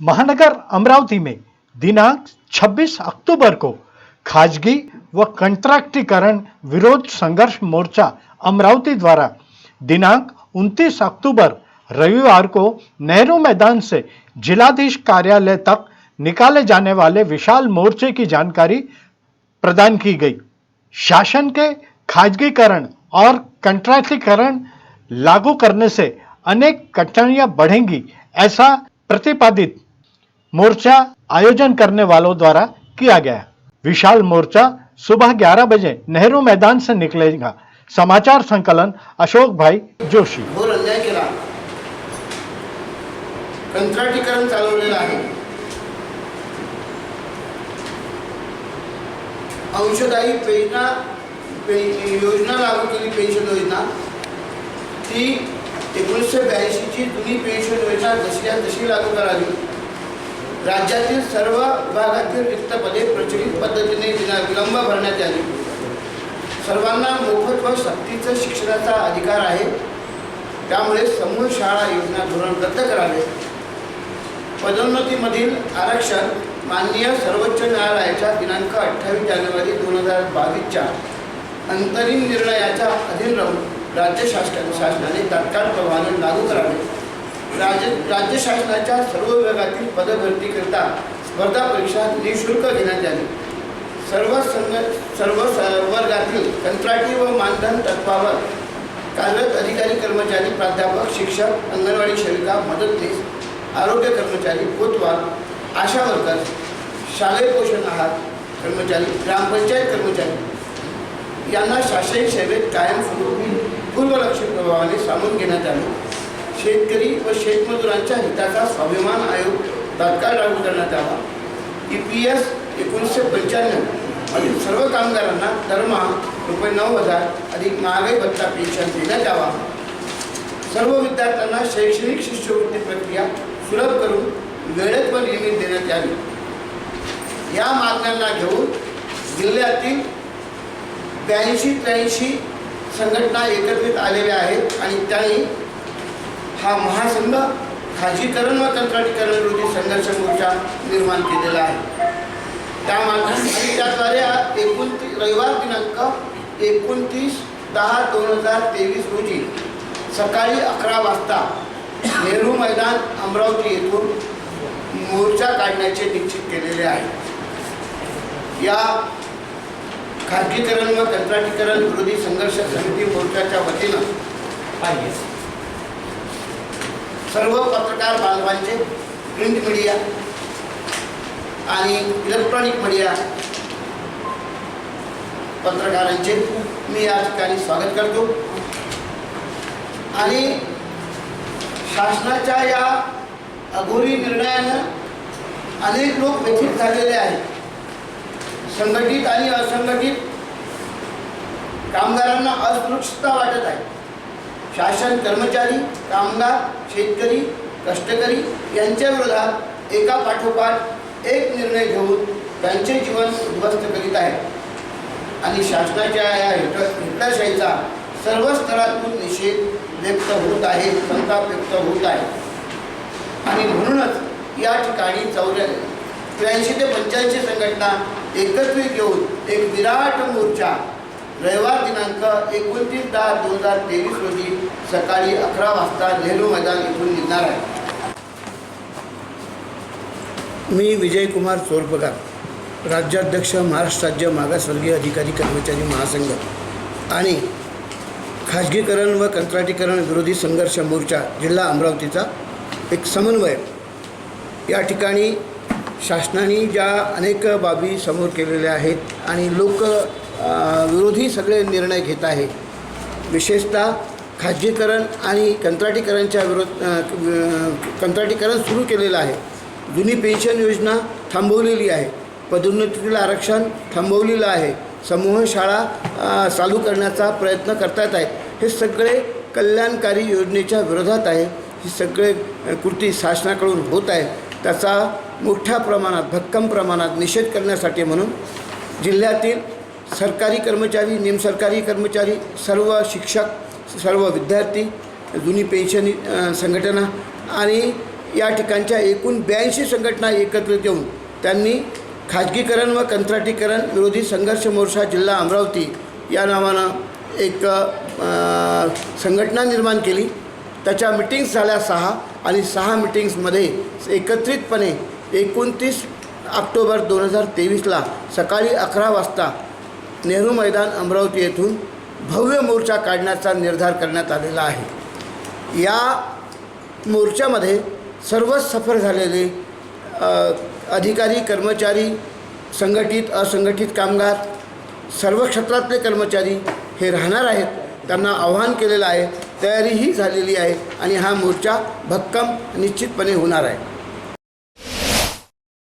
महानगर अमरावती में दिनांक 26 अक्टूबर को खाजगी व कंट्रैक्टीकरण विरोध संघर्ष मोर्चा अमरावती द्वारा दिनांक 29 अक्टूबर रविवार को नेहरू मैदान से जिलाधीश कार्यालय तक निकाले जाने वाले विशाल मोर्चे की जानकारी प्रदान की गई। शासन के खाजगीकरण और कंट्रैक्टीकरण लागू करने से अनेक कठिनाइयां बढ़ेंगी, ऐसा प्रतिपादित मोर्चा आयोजन करने वालों द्वारा किया गया। विशाल मोर्चा सुबह 11 बजे नेहरू मैदान से निकलेगा। समाचार संकलन अशोक भाई जोशी। घोर अन्याय केला, कंत्राटीकरण चालवलेलं आहे, अंशदायी योजना लागू केली। पेन्शन योजना ती 1982 ची जुनी पेन्शन योजना जशी लागू करावी। राज्यातील सर्व विभागातील रिक्त पदे प्रचलित पद्धतीने विलंब भरण्यात आली। सर्वांना मोफत व सक्तीचं शिक्षणाचा अधिकार आहे, त्यामुळे समूह शाळा योजना धोरण रद्द करावे। पदोन्नतीमधील आरक्षण माननीय सर्वोच्च न्यायालयाच्या दिनांक 28 जानेवारी 2022च्या अंतरिम निर्णयाच्या अधीन राहून राज्य शासनाने तात्काळ प्रभावाने लागू करावे। राज्य शासनाच्या सर्व विभागातील पदभरतीकरिता स्पर्धा परीक्षा निःशुल्क घेण्यात आली। सर्व वर्गातील कंत्राटी व मानधन तत्वावर कार्यरत अधिकारी, कर्मचारी, प्राध्यापक, शिक्षक, अंगणवाडी सेविका, मदतनीस, आरोग्य कर्मचारी, कोतवाल, आशा वर्कर, शालेय पोषण आहार कर्मचारी, ग्रामपंचायत कर्मचारी यांना शासकीय सेवेत कायमस्वरूपी पूर्वलक्षी प्रभावाने सामावून घेण्यात आले। शेतकरी व शेतमजुरांच्या हिताचा स्वाभिमान आयोग तात्काळ लागू करण्यात आला। EPS 1995 मधील सर्व कामगारांना दरमहा ₹9,000 अधिक महागाई भत्ता पेन्शन देण्यात यावा। सर्व विद्यार्थ्यांना शैक्षणिक शिष्यवृत्ती प्रक्रिया सुलभ करून वेळेत व नियमित देण्यात यावी। या मागण्यांना घेऊन जिल्ह्यातील 82-83 संघटना एकत्रित आलेल्या आहेत आणि त्यांनी हा महासंघ खाजगीकरण व कंत्राटीकरण विरोधी संघर्ष मोर्चा निर्माण केलेला आहे। त्याद्वारे रविवार दिनांक 29/10/2023 रोजी सकाळी 11 वाजता नेहरू मैदान अमरावती येथून मोर्चा काढण्याचे निश्चित केलेले आहे। या खाजगीकरण व कंत्राटीकरण विरोधी संघर्ष समिती मोर्चाच्या वतीनं सर्व पत्रकार बांधवांचे, प्रिंट मीडिया आणि इलेक्ट्रॉनिक मीडिया पत्रकारांचे मी या ठिकाणी स्वागत करतो। आणि शासनाच्या या अघोरी निर्णयानं अनेक लोक व्यथित झालेले आहेत। संघटित आणि असंघटित कामगारांना असुरक्षितता वाटत आहे। शासन कर्मचारी, कामगार, शेतकरी, कष्टकरी यांच्या विरोधात एका पाठोपाठ एक निर्णय घेऊन त्यांचे जीवन उद्ध्वस्त करीत आहे आणि शासनाच्या या हिटलरशाहीचा सर्व स्तरातून निषेध व्यक्त होत आहे, संताप व्यक्त होत आहे। आणि म्हणूनच या ठिकाणी 83 ते 85 संघटना एकत्रित येऊन एक विराट मोर्चा रविवार दिनांक 29/10/2023 रोजी सकाळी 11 वाजता नेहरू मैदान येथून निघणार आहे। मी विजयकुमार चोरपगार, राज्याध्यक्ष, महाराष्ट्र राज्य मागासवर्गीय अधिकारी कर्मचारी महासंघ आणि खाजगीकरण व कंत्राटीकरण विरोधी संघर्ष मोर्चा जिल्हा अमरावतीचा एक समन्वय। या ठिकाणी शासनाने ज्या अनेक बाबी समोर केलेल्या आहेत आणि लोक विरोधी सगळे निर्णय घेत आहे, विशेषतः खाजगीकरण आणि कंत्राटीकरण सुरू केलेलं आहे। जुनी पेन्शन योजना थांबवलेली आहे, पदोन्नतीतील आरक्षण थांबवलेलं आहे, समूह शाळा चालू करण्याचा प्रयत्न करतात आहे। हे सगळे कल्याणकारी योजनेच्या विरोधात आहे। ही सगळे कृती शासनाकडून होत आहे, त्याचा मोठ्या प्रमाणात, भक्कम प्रमाणात निषेध करण्यासाठी म्हणून जिल्ह्यातील सरकारी कर्मचारी, निमसरकारी कर्मचारी, सर्व शिक्षक, सर्व विद्यार्थी, जुनी पेन्शन संघटना आणि या ठिकाणच्या एकूण 82 संघटना एकत्रित येऊन त्यांनी खाजगीकरण व कंत्राटीकरण विरोधी संघर्ष मोर्चा जिल्हा अमरावती या नावानं एक संघटना निर्माण केली. त्याच्या मिटिंग्स झाल्या 6 आणि 6 मिटिंग्समध्ये एकत्रितपणे 29 ऑक्टोबर 2023ला सकाळी 11 वाजता नेहरू मैदान अमरावती येथून भव्य मोर्चा काढण्याचा निर्धार करण्यात आलेला आहे. या मोर्चामध्ये सर्वच सफर झालेले अधिकारी, कर्मचारी, संघटित असंघटित कामगार, सर्व क्षेत्रातले कर्मचारी हे राहणार आहेत. त्यांना आवाहन केलेलं आहे, तयारीही झालेली आहे आणि हा मोर्चा भक्कम निश्चितपणे होणार आहे.